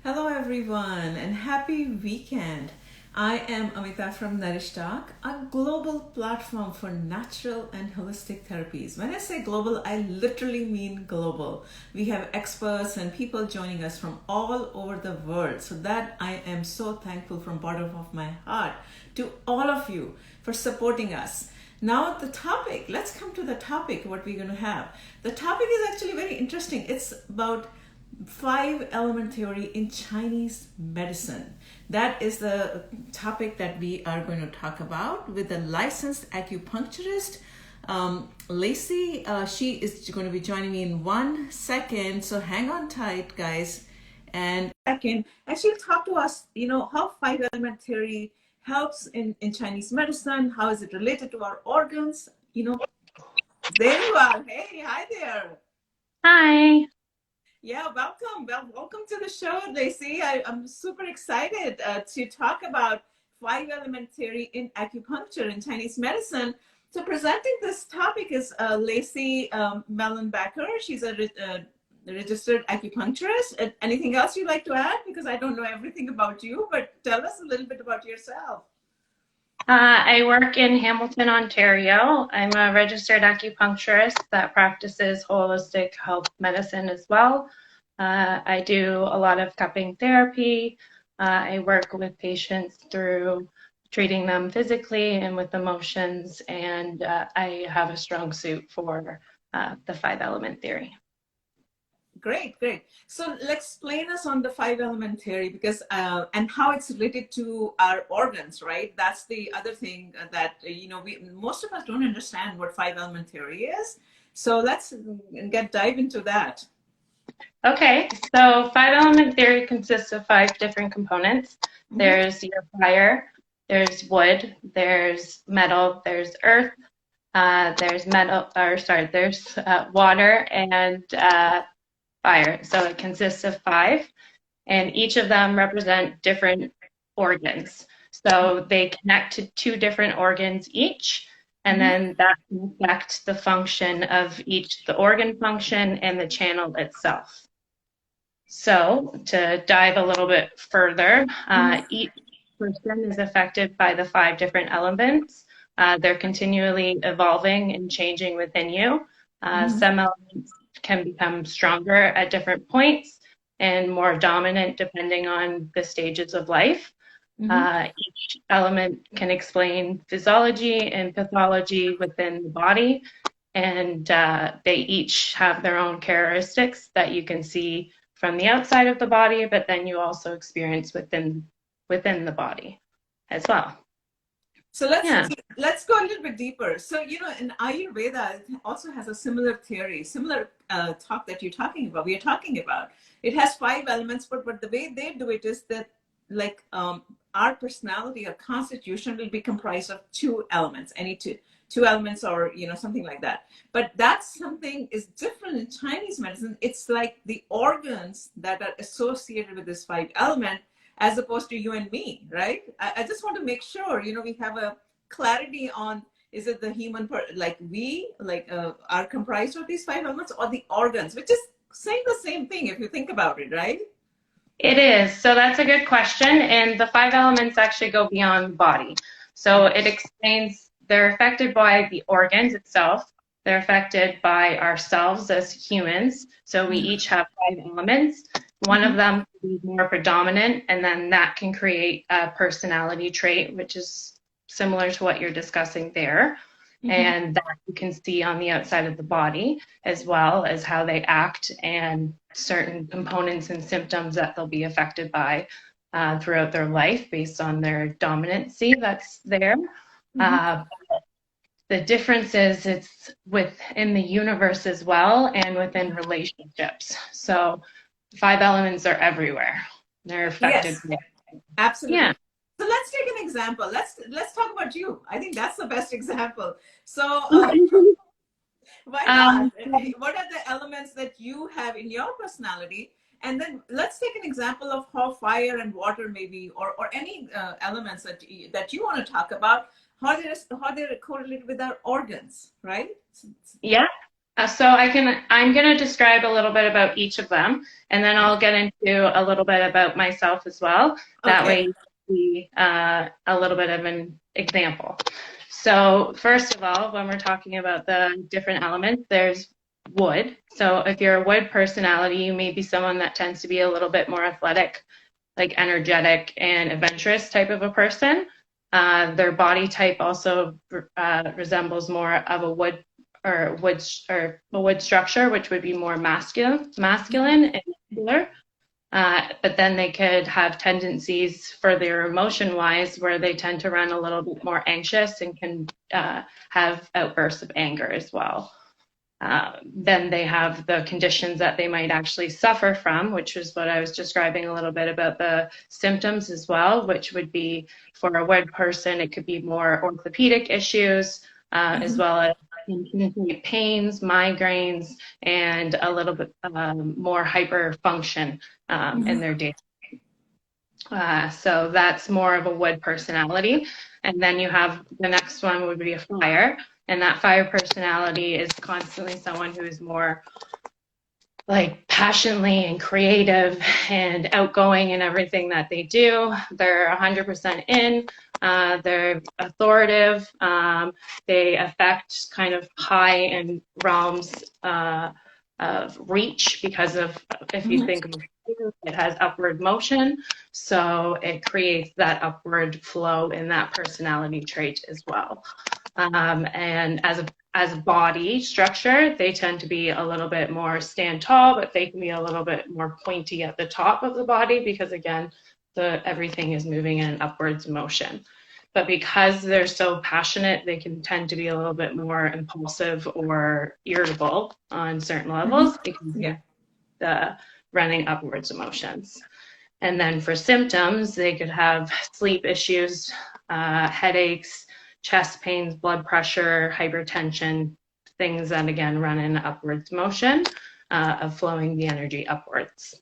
Hello, everyone, and happy weekend. I am Amita from Nourish Talk, a global platform for natural and holistic therapies. When I say global, I literally mean global. We have experts and people joining us from all over the world. So that I am so thankful from bottom of my heart to all of you for supporting us. Now the topic, let's come to the topic, what we're going to have. The topic is actually very interesting. It's about five element theory in Chinese medicine. That is the topic that we are going to talk about with a licensed acupuncturist, Lacey. She is going to be joining me in 1 second, so hang on tight, guys. And she'll talk to us, how five element theory helps in Chinese medicine. How is it related to our organs? There you are. Hey, hi there. Hi. Yeah, welcome. Welcome to the show, Lacey. I'm super excited to talk about five element theory in acupuncture in Chinese medicine. So presenting this topic is Lacey Mehlenbacher. She's a registered acupuncturist. Anything else you'd like to add? Because I don't know everything about you, but tell us a little bit about yourself. I work in Hamilton, Ontario. I'm a registered acupuncturist that practices holistic health medicine as well. I do a lot of cupping therapy. I work with patients through treating them physically and with emotions, and I have a strong suit for the five element theory. Great, great. So let's explain us on the five element theory because and how it's related to our organs, right? That's the other thing that we most of us don't understand what five element theory is. So let's dive into that. Okay, so five element theory consists of five different components. Mm-hmm. There's your fire, there's wood, there's metal, there's earth, there's water and fire. So it consists of five, and each of them represent different organs. So they connect to two different organs each, and then that can affect the function of each, the organ function and the channel itself. So to dive a little bit further, each person is affected by the five different elements. They're continually evolving and changing within you. Some elements can become stronger at different points and more dominant depending on the stages of life. Each element can explain physiology and pathology within the body, and they each have their own characteristics that you can see from the outside of the body, but then you also experience within the body as well. So let's go a little bit deeper. So in Ayurveda, it also has a similar theory, similar talk that you're talking about. We are talking about. It has five elements, but the way they do it is that like our personality or constitution will be comprised of two elements, any two elements or something like that. But that's something is different in Chinese medicine. It's like the organs that are associated with this five element as opposed to you and me, right? I just want to make sure we have a clarity on, is it the human are comprised of these five elements, or the organs, which is saying the same thing if you think about it, right? It is. So that's a good question. And the five elements actually go beyond the body. So it explains they're affected by the organs itself. They're affected by ourselves as humans. So we each have five elements. One of them can be more predominant, and then that can create a personality trait, which is similar to what you're discussing there. And that you can see on the outside of the body, as well as how they act and certain components and symptoms that they'll be affected by throughout their life based on their dominancy that's there. The difference is it's within the universe as well and within relationships. So five elements are everywhere. They're affected. Yes, absolutely. Yeah. So let's take an example. Let's talk about you. I think that's the best example. So why not? What are the elements that you have in your personality? And then let's take an example of how fire and water maybe, or any elements that you want to talk about, how they're correlated with our organs, right? Yeah. I'm going to describe a little bit about each of them, and then I'll get into a little bit about myself as well. That way Okay. you can see a little bit of an example. So first of all, when we're talking about the different elements, there's wood. So if you're a wood personality, you may be someone that tends to be a little bit more athletic, like energetic and adventurous type of a person. Their body type also resembles more of a wood or a wood structure, which would be more masculine and muscular. But then they could have tendencies for their emotion wise where they tend to run a little bit more anxious and can have outbursts of anger as well. Then they have the conditions that they might actually suffer from, which is what I was describing a little bit about the symptoms as well, which would be for a wood person, it could be more orthopedic issues, as well as pains, migraines, and a little bit more hyperfunction in their day. So that's more of a wood personality. And then you have the next one would be a fire. And that fire personality is constantly someone who is more like passionately and creative and outgoing in everything that they do. They're 100% in. They're authoritative. They affect kind of high in realms of reach because of, if you think of it has upward motion, so it creates that upward flow in that personality trait as well. And as a body structure, they tend to be a little bit more stand tall, but they can be a little bit more pointy at the top of the body because again, everything is moving in an upwards motion. But because they're so passionate, they can tend to be a little bit more impulsive or irritable on certain levels because of the running upwards emotions. And then for symptoms, they could have sleep issues, headaches, chest pains, blood pressure, hypertension, things that again run in upwards motion of flowing the energy upwards.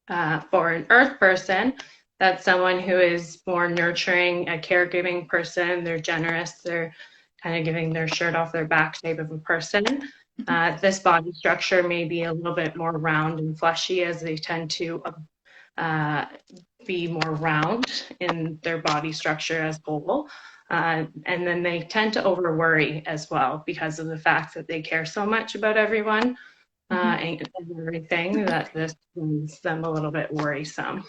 For an earth person, that's someone who is more nurturing, a caregiving person. They're generous. They're kind of giving their shirt off their back type of a person. This body structure may be a little bit more round and fleshy as they tend to be more round in their body structure as whole. And then they tend to over worry as well because of the fact that they care so much about everyone and everything that this makes them a little bit worrisome.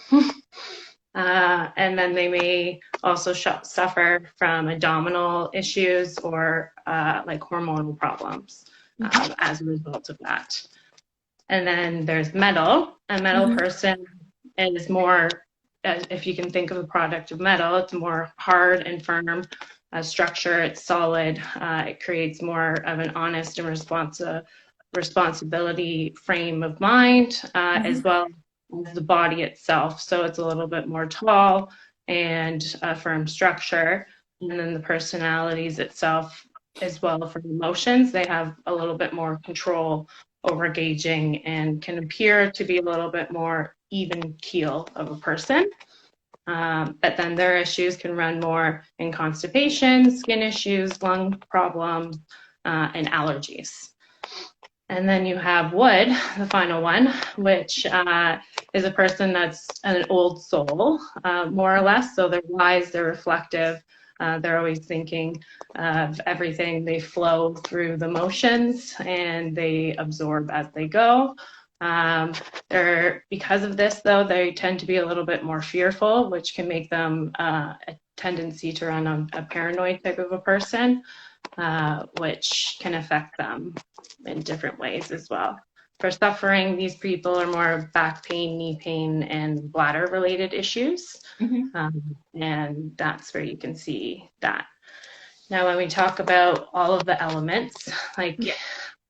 And then they may also suffer from abdominal issues or like hormonal problems as a result of that. And then there's metal. A metal person is more, if you can think of a product of metal, it's more hard and firm structure. It's solid. It creates more of an honest and responsibility frame of mind, as well as the body itself. So it's a little bit more tall and a firm structure. And then the personalities itself, as well for emotions, they have a little bit more control over gauging and can appear to be a little bit more even keel of a person. But then their issues can run more in constipation, skin issues, lung problems, and allergies. And then you have wood, the final one, which is a person that's an old soul, more or less. So they're wise, they're reflective, they're always thinking of everything. They flow through the motions and they absorb as they go. Because of this, though, they tend to be a little bit more fearful, which can make them a tendency to run on a paranoid type of a person, which can affect them in different ways as well. For suffering, these people are more back pain, knee pain, and bladder related issues. And that's where you can see that. Now, when we talk about all of the elements, like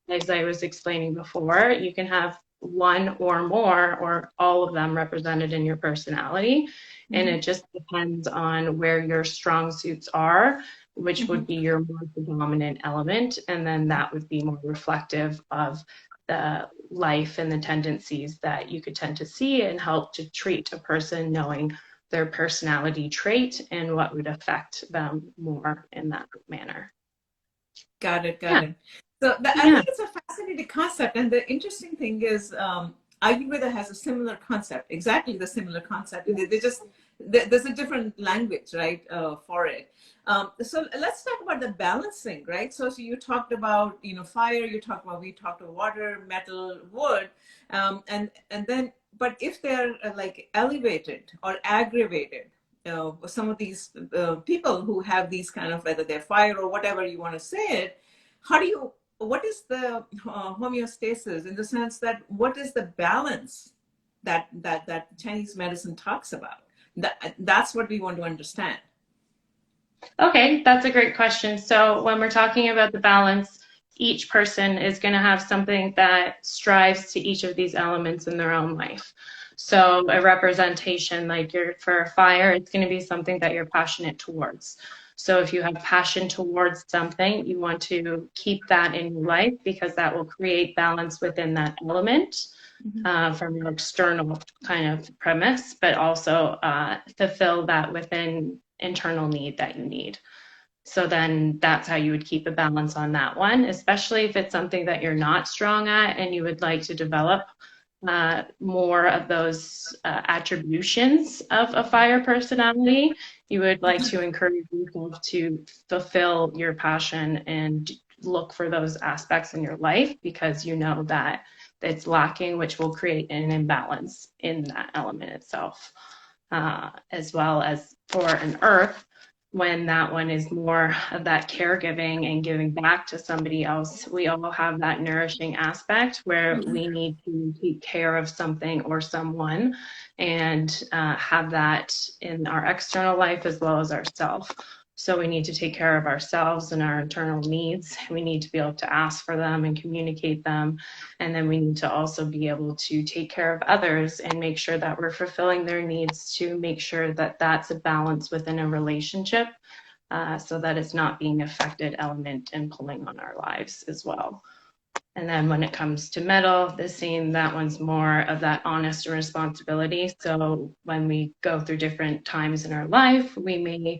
as I was explaining before, you can have one or more or all of them represented in your personality. And it just depends on where your strong suits are, which would be your more predominant element. And then that would be more reflective of the life and the tendencies that you could tend to see and help to treat a person knowing their personality trait and what would affect them more in that manner. Got it. So I Yeah. think it's a fascinating concept. And the interesting thing is, Ayurveda has a similar concept, exactly the similar concept. They just, there's a different language, right, for it. So let's talk about the balancing, right? So you talked about, fire, we talked about water, metal, wood, and then, but if they're like elevated or aggravated, some of these people who have these kind of, whether they're fire or whatever you want to say it, how do you, what is the homeostasis, in the sense that what is the balance that Chinese medicine talks about? That's what we want to understand. Okay, that's a great question. So when we're talking about the balance, each person is going to have something that strives to each of these elements in their own life. So a representation, like you're for fire, it's going to be something that you're passionate towards. So if you have passion towards something, you want to keep that in your life because that will create balance within that element. From your external kind of premise, but also fulfill that within internal need that you need. So then that's how you would keep a balance on that one, especially if it's something that you're not strong at and you would like to develop more of those attributions of a fire personality. You would like to encourage yourself to fulfill your passion and look for those aspects in your life because you know that it's lacking, which will create an imbalance in that element itself. As well as for an earth, when that one is more of that caregiving and giving back to somebody else, we all have that nourishing aspect where we need to take care of something or someone and have that in our external life as well as ourself. So we need to take care of ourselves and our internal needs. We need to be able to ask for them and communicate them. And then we need to also be able to take care of others and make sure that we're fulfilling their needs to make sure that that's a balance within a relationship so that it's not being affected element and pulling on our lives as well. And then when it comes to metal, the same, that one's more of that honest responsibility. So when we go through different times in our life, we may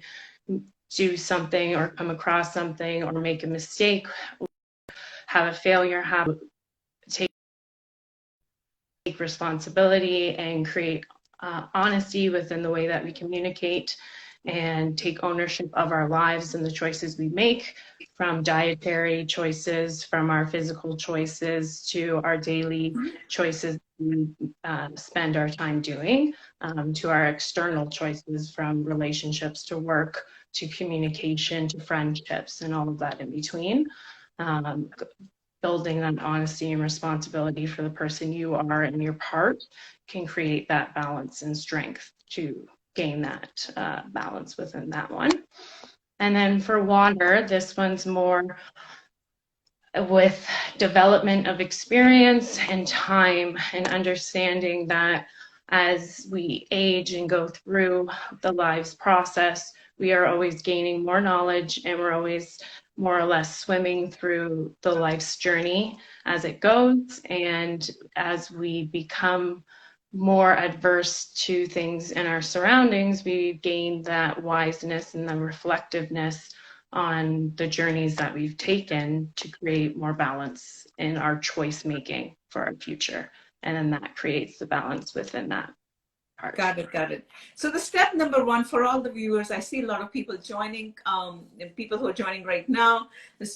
do something or come across something or make a mistake, have a failure, have take responsibility and create honesty within the way that we communicate and take ownership of our lives and the choices we make, from dietary choices, from our physical choices to our daily choices we spend our time doing, to our external choices, from relationships to work to communication to friendships and all of that in between. Building that honesty and responsibility for the person you are and your part can create that balance and strength to gain that balance within that one. And then for water, this one's more with development of experience and time and understanding that as we age and go through the lives process, we are always gaining more knowledge and we're always more or less swimming through the life's journey as it goes. And as we become more adverse to things in our surroundings, we gain that wiseness and the reflectiveness on the journeys that we've taken to create more balance in our choice making for our future. And then that creates the balance within that part. Got it. So the step number one for all the viewers, I see a lot of people joining, and people who are joining right now,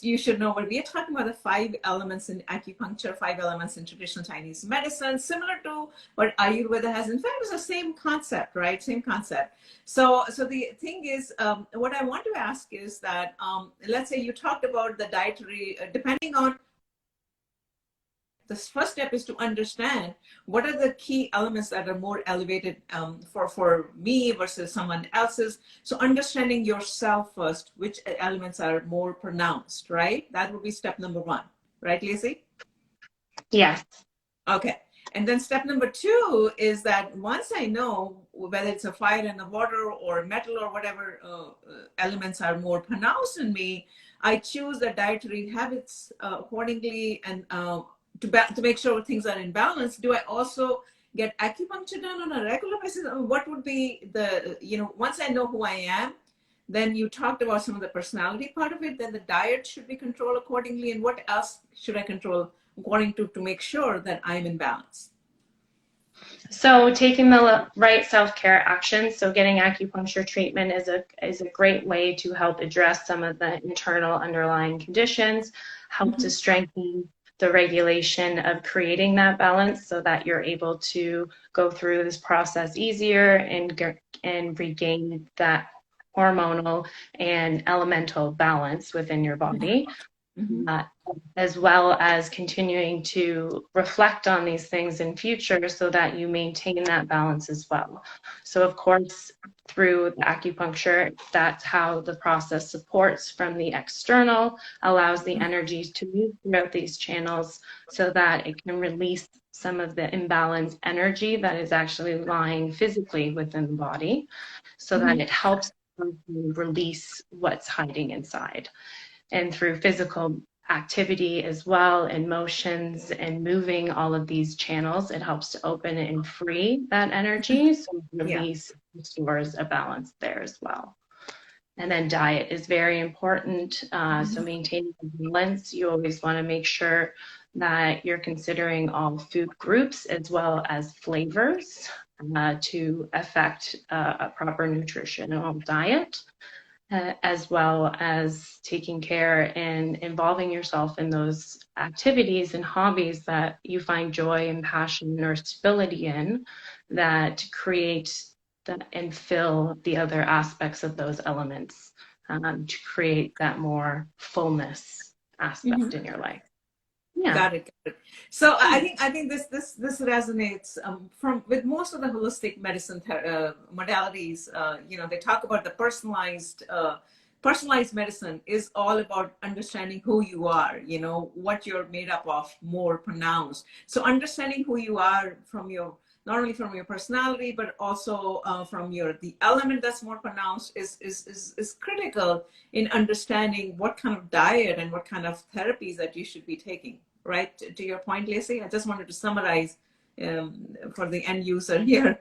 you should know what we are talking about: the 5 elements in acupuncture, 5 elements in traditional Chinese medicine, similar to what Ayurveda has. In fact, it's the same concept, right? Same concept. So the thing is, what I want to ask is that, let's say you talked about the dietary, depending on, the first step is to understand what are the key elements that are more elevated for me versus someone else's. So understanding yourself first, which elements are more pronounced, right? That would be step number 1, right, Lacey? Yes. Okay. And then step number 2 is that once I know whether it's a fire and a water or metal or whatever elements are more pronounced in me, I choose the dietary habits accordingly, and to make sure things are in balance. Do I also get acupuncture done on a regular basis? What would be the, once I know who I am, Then you talked about some of the personality part of it. Then the diet should be controlled accordingly. And what else should I control according to make sure that I'm in balance? So taking the right self-care actions, so getting acupuncture treatment is a great way to help address some of the internal underlying conditions, help to strengthen the regulation of creating that balance so that you're able to go through this process easier and regain that hormonal and elemental balance within your body. Uh, as well as continuing to reflect on these things in future so that you maintain that balance as well. So of course, through the acupuncture, that's how the process supports from the external, allows the energies to move throughout these channels so that it can release some of the imbalanced energy that is actually lying physically within the body so that it helps release what's hiding inside. And through physical activity as well, and motions and moving all of these channels, it helps to open and free that energy. So release restores a balance there as well. And then diet is very important. So maintaining balance, you always want to make sure that you're considering all food groups as well as flavors to affect a proper nutritional diet. As well as taking care and involving yourself in those activities and hobbies that you find joy and passion or stability in that create and fill the other aspects of those elements to create that more fullness aspect in your life. Yeah. Got it. So I think this resonates from with most of the holistic medicine modalities. They talk about the personalized medicine is all about understanding who you are. What you're made up of, more pronounced. So understanding who you are from not only from your personality, but also from the element that's more pronounced is critical in understanding what kind of diet and what kind of therapies that you should be taking. Right, to your point, Lacey, I just wanted to summarize for the end user here.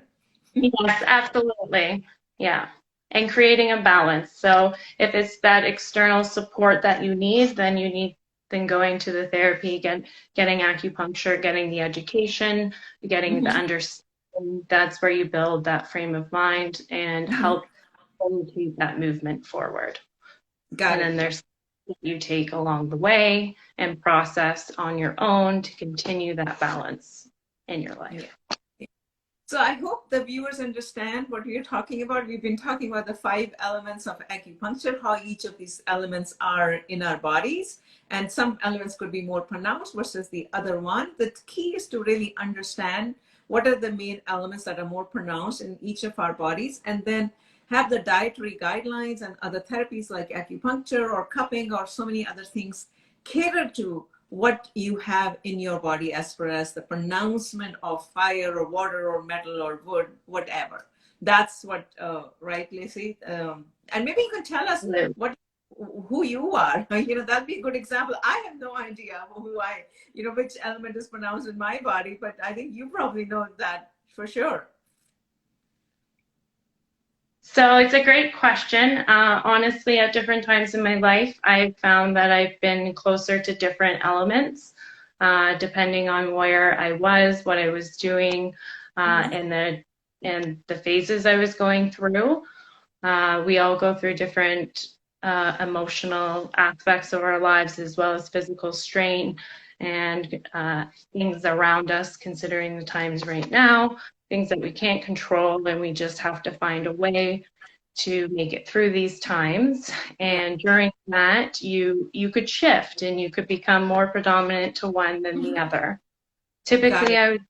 Yes, absolutely. Yeah. And creating a balance. So if it's that external support that you need, then going to the therapy, getting acupuncture, getting the education, getting the understanding. That's where you build that frame of mind and help keep that movement forward. And then there's you take along the way and process on your own to continue that balance in your life. So I hope the viewers understand what we're talking about. We've been talking about the 5 elements of acupuncture, how each of these elements are in our bodies. And some elements could be more pronounced versus the other one. The key is to really understand what are the main elements that are more pronounced in each of our bodies, and then have the dietary guidelines and other therapies like acupuncture or cupping or so many other things cater to what you have in your body as far as the pronouncement of fire or water or metal or wood, whatever. That's what, right, Lacey? And maybe you can tell us who you are. That'd be a good example. I have no idea which element is pronounced in my body, but I think you probably know that for sure. So it's a great question. Honestly, at different times in my life, I've found that I've been closer to different elements, depending on where I was, what I was doing, and the phases I was going through. We all go through different emotional aspects of our lives, as well as physical strain and things around us, considering the times right now, things that we can't control, and we just have to find a way to make it through these times. And during that, you could shift and you could become more predominant to one than the other. Typically,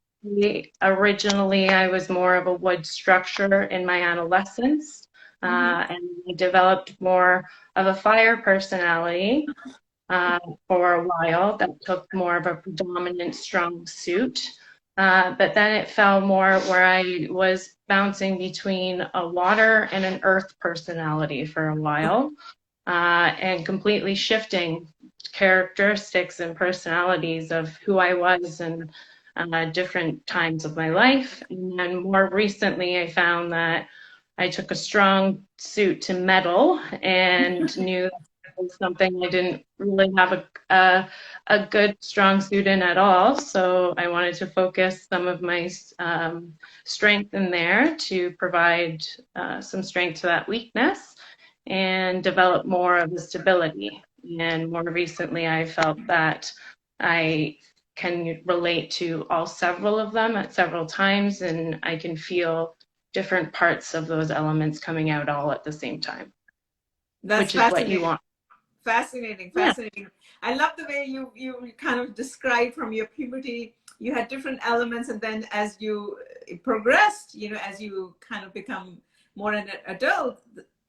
originally I was more of a wood structure in my adolescence, and I developed more of a fire personality for a while that took more of a predominant strong suit. But then it fell more where I was bouncing between a water and an earth personality for a while, and completely shifting characteristics and personalities of who I was and different times of my life. And then more recently, I found that I took a strong suit to metal and knew that was something I didn't really have a good strong suit in at all. So I wanted to focus some of my strength in there to provide some strength to that weakness and develop more of the stability. And more recently, I felt that I can relate to all several of them at several times, and I can feel different parts of those elements coming out all at the same time, That's which is what you fascinating. want. Fascinating, Yeah, fascinating. I love the way you kind of described from your puberty. You had different elements, and then as you progressed, as you kind of become more an adult,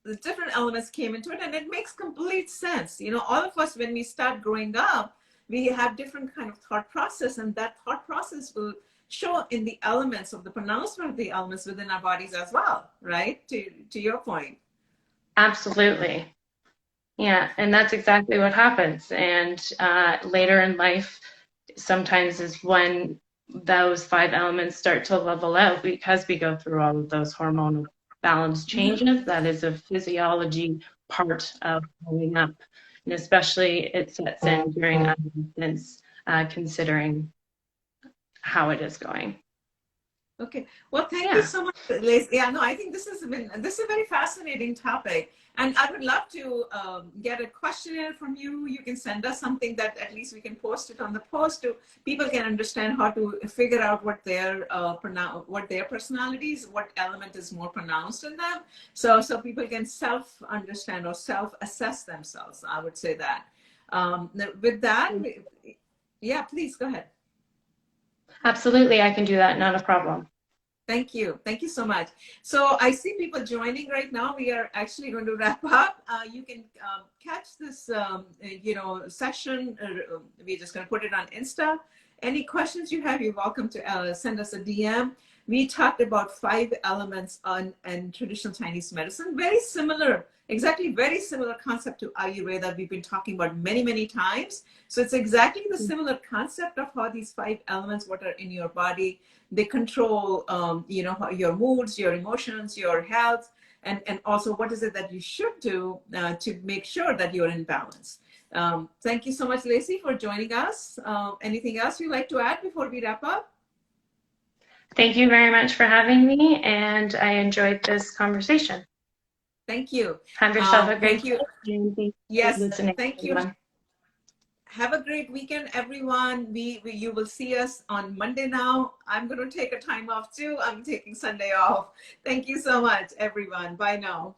the different elements came into it, and it makes complete sense. All of us, when we start growing up, we have different kind of thought process, and that thought process will show in the elements of the pronouncement of the elements within our bodies as well, right? To your point. absolutely. Yeah, and that's exactly what happens. And later in life, sometimes is when those five elements start to level out because we go through all of those hormonal balance changes. That is a physiology part of growing up. And especially it sets in during adolescence, considering how it is going. Okay. Well, thank you Yeah. so much, Liz. Yeah, no, I think this is a very fascinating topic, and I would love to get a questionnaire from you. You can send us something that at least we can post it on the post to people can understand how to figure out what their personalities, what element is more pronounced in them. So people can self understand or self assess themselves. I would say that. With that, yeah, please go ahead. Absolutely, I can do that, not a problem. Thank you. Thank you so much. So I see people joining right now. We are actually going to wrap up. You can catch this, session. We're just going to put it on Insta. Any questions you have, you're welcome to send us a DM. We talked about 5 elements and traditional Chinese medicine. Very similar, exactly very similar concept to Ayurveda we've been talking about many, many times. So it's exactly the similar concept of how these 5 elements, what are in your body, they control, your moods, your emotions, your health, and also what is it that you should do to make sure that you're in balance. Thank you so much, Lacey, for joining us. Anything else you'd like to add before we wrap up? Thank you very much for having me, and I enjoyed this conversation. Thank you. Have yourself a great Thank you. day, and thank you for Yes, listening, thank you. everyone. Have a great weekend, everyone. You will see us on Monday now. I'm going to take a time off too. I'm taking Sunday off. Thank you so much, everyone. Bye now.